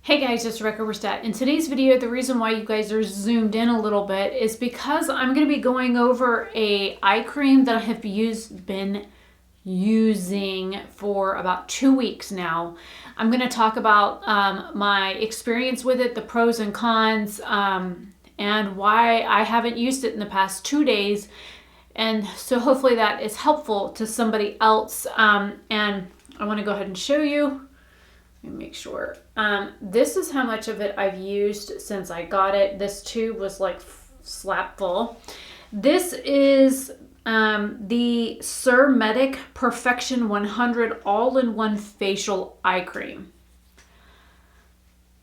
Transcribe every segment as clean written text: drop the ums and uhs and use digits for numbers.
Hey guys, it's Rebecca Verstadt. In today's video, the reason why you guys are zoomed in a little bit is because I'm going to be going over a eye cream that I have been using for about 2 weeks now. I'm going to talk about my experience with it, the pros and cons, and why I haven't used it in the past 2 days. And so hopefully that is helpful to somebody else. And I want to go ahead and show you. Let me make sure. This is how much of it I've used since I got it. This tube was like slap full. This is the SUR.MEDIC Perfection 100 all-in-one facial eye cream.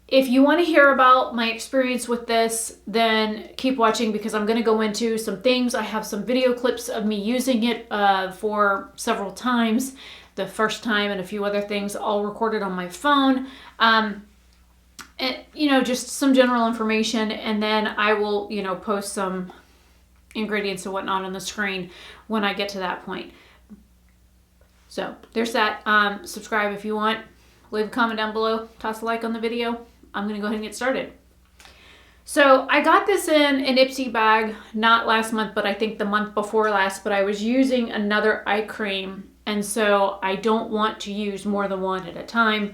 If you want to hear about my experience with this, then keep watching because I'm going to go into some things. I have some video clips of me using it for several times. The first time and a few other things all recorded on my phone. And, just some general information, and then I will, post some ingredients and whatnot on the screen when I get to that point. So there's that. Subscribe if you want. Leave a comment down below. Toss a like on the video. I'm going to go ahead and get started. So I got this in an Ipsy bag, not last month, but I think the month before last, but I was using another eye cream. And so I don't want to use more than one at a time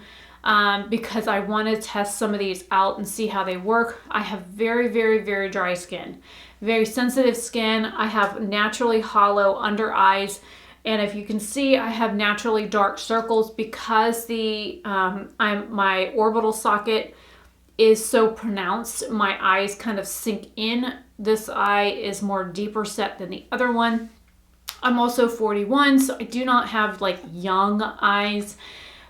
because I want to test some of these out and see how they work. I have very, very, very dry skin, very sensitive skin. I have naturally hollow under eyes. And if you can see, I have naturally dark circles because my orbital socket is so pronounced. My eyes kind of sink in. This eye is more deeper set than the other one. I'm also 41, so I do not have like young eyes.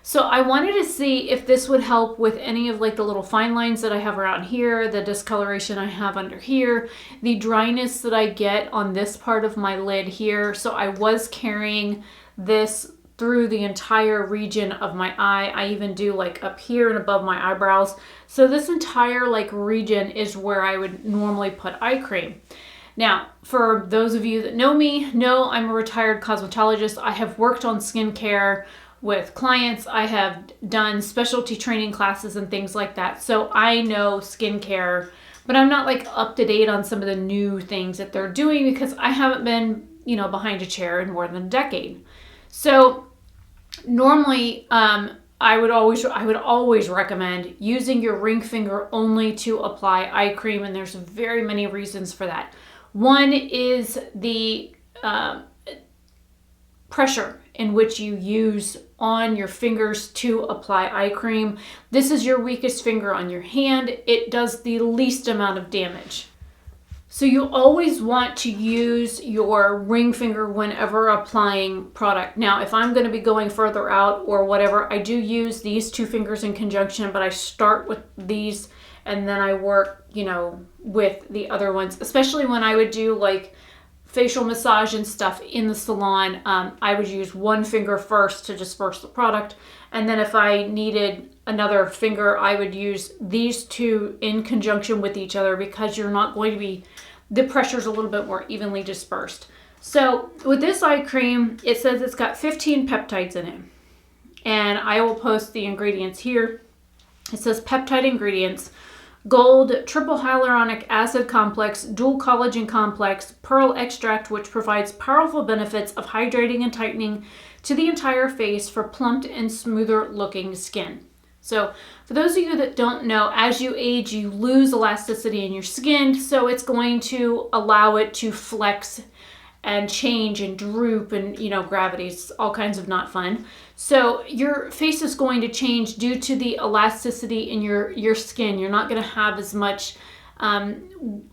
So I wanted to see if this would help with any of like the little fine lines that I have around here, the discoloration I have under here, the dryness that I get on this part of my lid here. So I was carrying this through the entire region of my eye. I even do like up here and above my eyebrows. So this entire like region is where I would normally put eye cream. Now, for those of you that know me, know I'm a retired cosmetologist. I have worked on skincare with clients. I have done specialty training classes and things like that. So I know skincare, but I'm not like up to date on some of the new things that they're doing because I haven't been, behind a chair in more than a decade. So normally, I would always recommend using your ring finger only to apply eye cream, and there's very many reasons for that. One is the pressure in which you use on your fingers to apply eye cream. This is your weakest finger on your hand. It does the least amount of damage. So you always want to use your ring finger whenever applying product. Now, if I'm going to be going further out or whatever, I do use these two fingers in conjunction, but I start with these and then I work, with the other ones, especially when I would do like facial massage and stuff in the salon. I would use one finger first to disperse the product. And then if I needed another finger, I would use these two in conjunction with each other because you're not going to be, the pressure's a little bit more evenly dispersed. So with this eye cream, it says it's got 15 peptides in it. And I will post the ingredients here. It says peptide ingredients: gold, triple hyaluronic acid complex, dual collagen complex, pearl extract, which provides powerful benefits of hydrating and tightening to the entire face for plumped and smoother looking skin. So for those of you that don't know, as you age, you lose elasticity in your skin. So it's going to allow it to flex and change and droop and, gravity's all kinds of not fun. So your face is going to change due to the elasticity in your skin. You're not going to have as much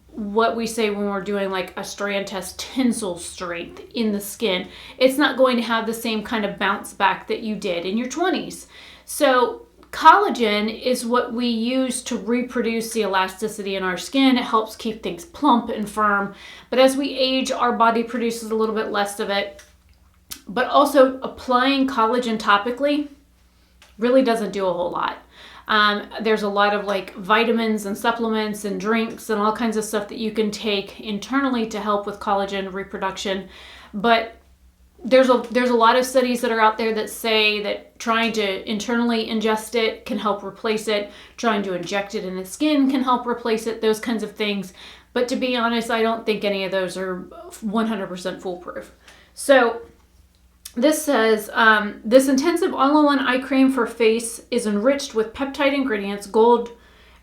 what we say when we're doing like a strand test, tensile strength in the skin. It's not going to have the same kind of bounce back that you did in your 20s. So collagen is what we use to reproduce the elasticity in our skin. It helps keep things plump and firm. But as we age, our body produces a little bit less of it. But also applying collagen topically really doesn't do a whole lot. There's a lot of like vitamins and supplements and drinks and all kinds of stuff that you can take internally to help with collagen reproduction. But there's a lot of studies that are out there that say that trying to internally ingest it can help replace it. Trying to inject it in the skin can help replace it, those kinds of things. But to be honest, I don't think any of those are 100% foolproof. So this says, this intensive all-in-one eye cream for face is enriched with peptide ingredients, gold,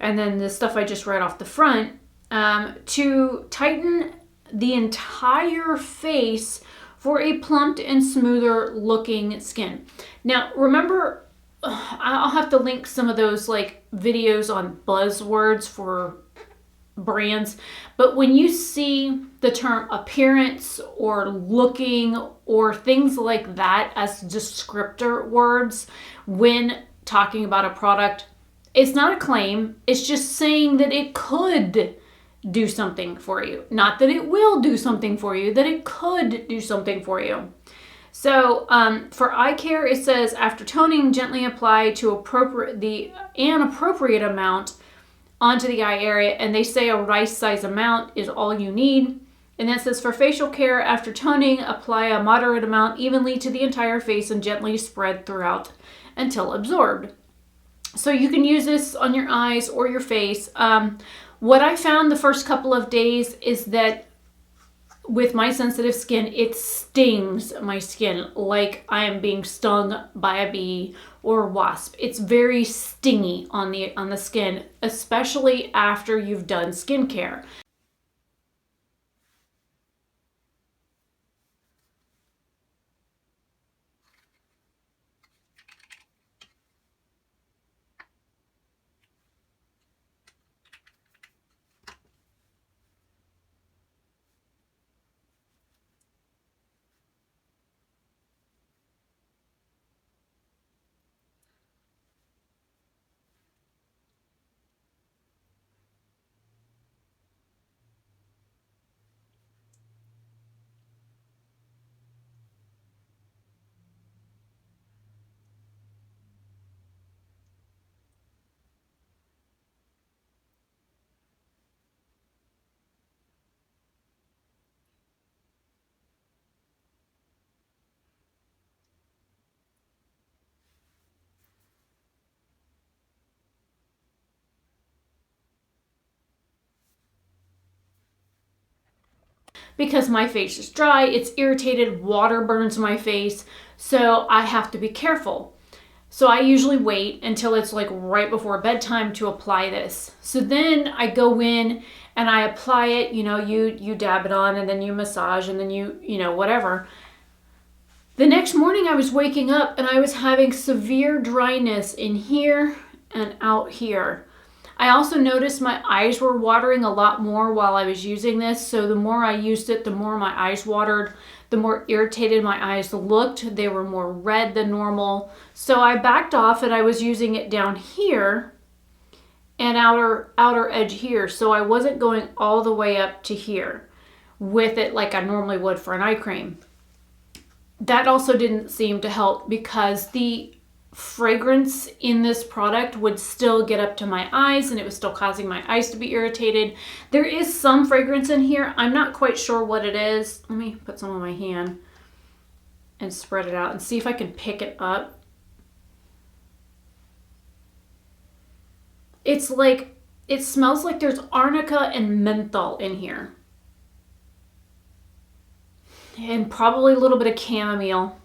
and then the stuff I just read off the front, to tighten the entire face for a plumped and smoother looking skin. Now, remember, I'll have to link some of those like videos on buzzwords for brands, but when you see the term appearance or looking or things like that as descriptor words when talking about a product, it's not a claim, it's just saying that it could do something for you. Not that it will do something for you, that it could do something for you. So for eye care, it says after toning, gently apply to an appropriate amount onto the eye area, and they say a rice size amount is all you need. And that says for facial care, after toning, apply a moderate amount evenly to the entire face and gently spread throughout until absorbed. So you can use this on your eyes or your face. What I found the first couple of days is that with my sensitive skin, it stings my skin like I am being stung by a bee or a wasp. It's very stingy on the skin, especially after you've done skincare. Because my face is dry, it's irritated, water burns my face, so I have to be careful. So I usually wait until it's like right before bedtime to apply this. So then I go in and I apply it, you dab it on and then you massage and then you whatever. The next morning I was waking up and I was having severe dryness in here and out here. I also noticed my eyes were watering a lot more while I was using this. So the more I used it, the more my eyes watered, the more irritated my eyes looked. They were more red than normal. So I backed off and I was using it down here and outer edge here. So I wasn't going all the way up to here with it like I normally would for an eye cream. That also didn't seem to help because the fragrance in this product would still get up to my eyes and it was still causing my eyes to be irritated. There is some fragrance in here. I'm not quite sure what it is. Let me put some on my hand and spread it out and see if I can pick it up. It's like, it smells like there's arnica and menthol in here. And probably a little bit of chamomile.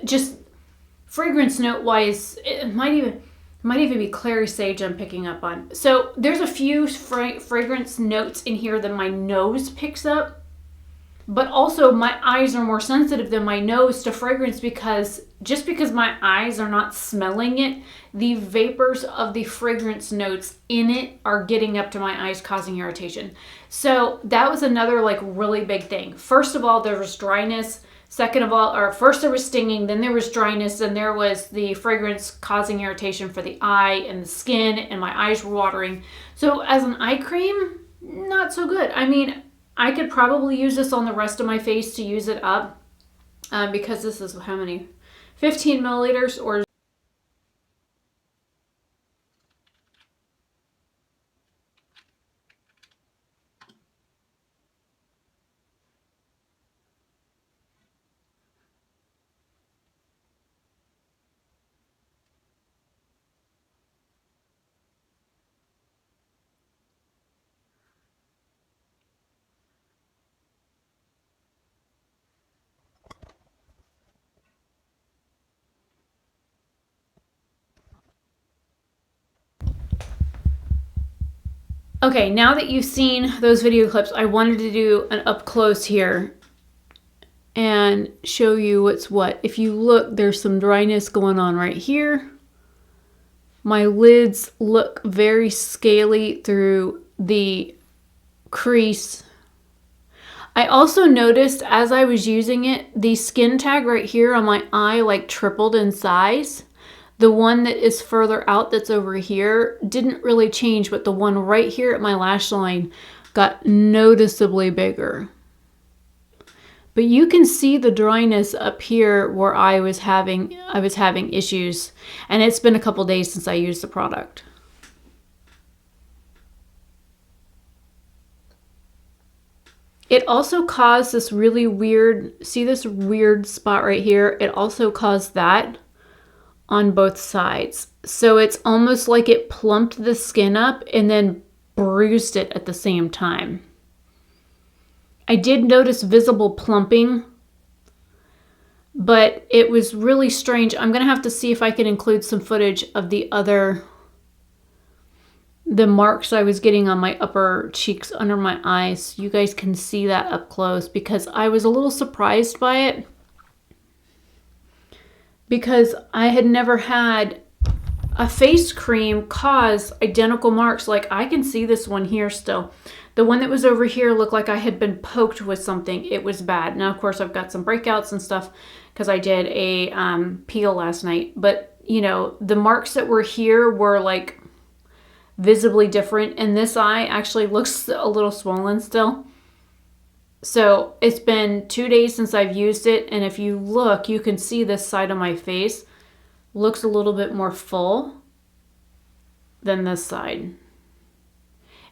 Just fragrance note wise, it might even be clary sage I'm picking up on. So there's a few fragrance notes in here that my nose picks up. But also my eyes are more sensitive than my nose to fragrance, because just because my eyes are not smelling it, the vapors of the fragrance notes in it are getting up to my eyes, causing irritation. So that was another like really big thing. First of all, there was dryness. Second of all, or first there was stinging, then there was dryness, and there was the fragrance causing irritation for the eye and the skin, and my eyes were watering. So as an eye cream, not so good. I mean, I could probably use this on the rest of my face to use it up, because this is how many? 15 milliliters or okay, now that you've seen those video clips, I wanted to do an up close here and show you what's what. If you look, there's some dryness going on right here. My lids look very scaly through the crease. I also noticed as I was using it, the skin tag right here on my eye like tripled in size. The one that is further out that's over here didn't really change, but the one right here at my lash line got noticeably bigger. But you can see the dryness up here where I was having issues, and it's been a couple days since I used the product. It also caused this really weird, see this weird spot right here? It also caused that on both sides. So it's almost like it plumped the skin up and then bruised it at the same time. I did notice visible plumping, but it was really strange. I'm gonna have to see if I can include some footage of the marks I was getting on my upper cheeks under my eyes, so you guys can see that up close, because I was a little surprised by it, because I had never had a face cream cause identical marks. Like I can see this one here still. The one that was over here looked like I had been poked with something. It was bad. Now, of course, I've got some breakouts and stuff because I did a peel last night. But, you know, the marks that were here were like visibly different. And this eye actually looks a little swollen still. So it's been 2 days since I've used it, and if you look, you can see this side of my face looks a little bit more full than this side.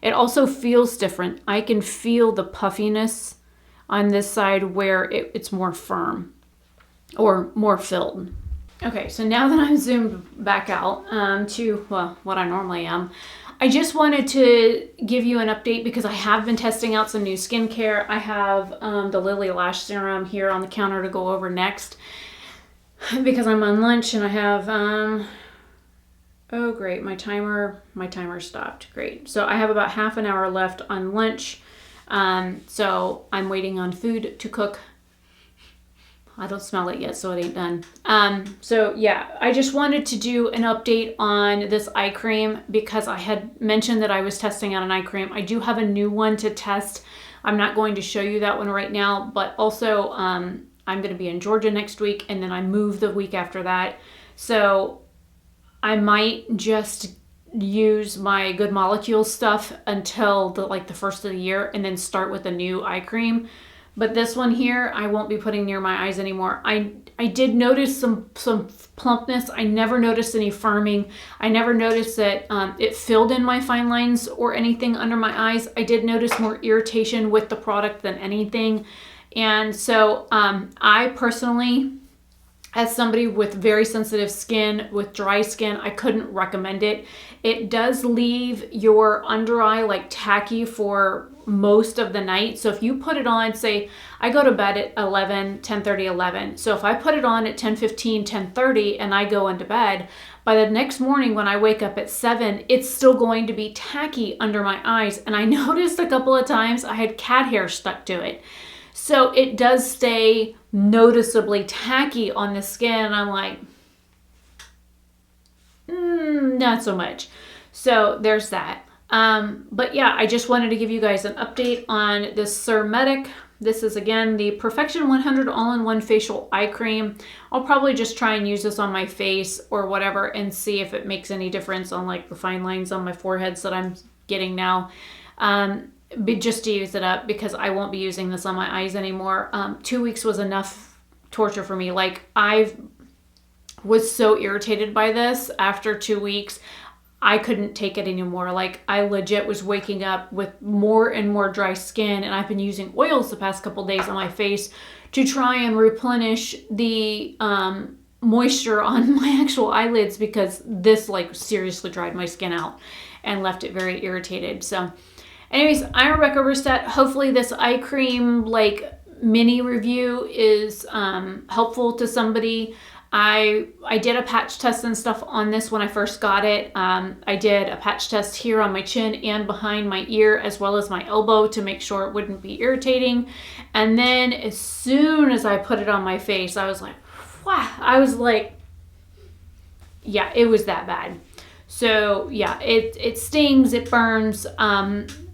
It also feels different. I can feel the puffiness on this side where it's more firm or more filled. Okay, so now that I'm zoomed back out to, well, what I normally am, I just wanted to give you an update because I have been testing out some new skincare. I have the Lily Lash Serum here on the counter to go over next because I'm on lunch, and I have, oh great, my timer stopped. Great. So I have about half an hour left on lunch. So I'm waiting on food to cook. I don't smell it yet, so it ain't done. So yeah, I just wanted to do an update on this eye cream because I had mentioned that I was testing out an eye cream. I do have a new one to test. I'm not going to show you that one right now, but also I'm going to be in Georgia next week, and then I move the week after that. So I might just use my Good Molecules stuff until the first of the year, and then start with a new eye cream. But this one here, I won't be putting near my eyes anymore. I did notice some plumpness. I never noticed any firming. I never noticed that it filled in my fine lines or anything under my eyes. I did notice more irritation with the product than anything. And so I personally, as somebody with very sensitive skin, with dry skin, I couldn't recommend it. It does leave your under eye like tacky for most of the night. So if you put it on, say I go to bed at 10:30, 11. So if I put it on at 10:15, 10:30 and I go into bed, by the next morning when I wake up at 7, it's still going to be tacky under my eyes. And I noticed a couple of times I had cat hair stuck to it. So it does stay noticeably tacky on the skin. And I'm like, not so much. So there's that. But yeah, I just wanted to give you guys an update on this SUR.MEDIC. This is again the Perfection 100 All-in-One Facial Eye Cream. I'll probably just try and use this on my face or whatever and see if it makes any difference on like the fine lines on my foreheads that I'm getting now. Just to use it up, because I won't be using this on my eyes anymore. 2 weeks was enough torture for me. Like, I was so irritated by this after 2 weeks. I couldn't take it anymore. Like, I legit was waking up with more and more dry skin, and I've been using oils the past couple days on my face to try and replenish the moisture on my actual eyelids, because this like seriously dried my skin out and left it very irritated. So anyways, I'm Rebecca Brewstedt. Hopefully this eye cream like mini review is helpful to somebody. I did a patch test and stuff on this when I first got it. I did a patch test here on my chin and behind my ear, as well as my elbow, to make sure it wouldn't be irritating. And then as soon as I put it on my face, I was like, wow. I was like, yeah, it was that bad. So yeah, it stings, it burns.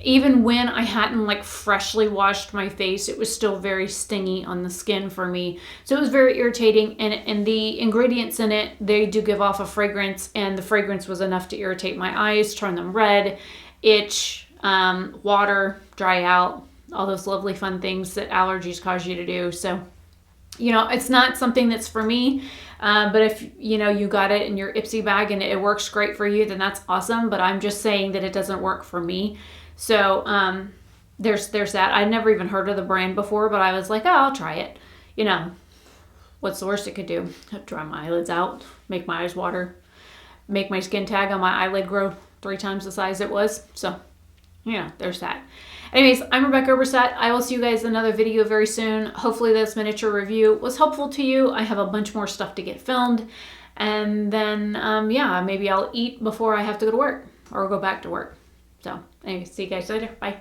Even when I hadn't like freshly washed my face, it was still very stingy on the skin for me. So it was very irritating, and the ingredients in it, they do give off a fragrance, and the fragrance was enough to irritate my eyes, turn them red, itch, water, dry out, all those lovely fun things that allergies cause you to do. So, you know, it's not something that's for me. But if, you know, you got it in your Ipsy bag and it works great for you, then that's awesome. But I'm just saying that it doesn't work for me. So there's that. I'd never even heard of the brand before, but I was like, oh, I'll try it. You know, what's the worst it could do? Dry my eyelids out, make my eyes water, make my skin tag on my eyelid grow 3 times the size it was. So, yeah, there's that. Anyways, I'm Rebecca Brewstedt. I will see you guys in another video very soon. Hopefully this miniature review was helpful to you. I have a bunch more stuff to get filmed. And then, yeah, maybe I'll eat before I have to go to work or go back to work. So, anyways, see you guys later. Bye.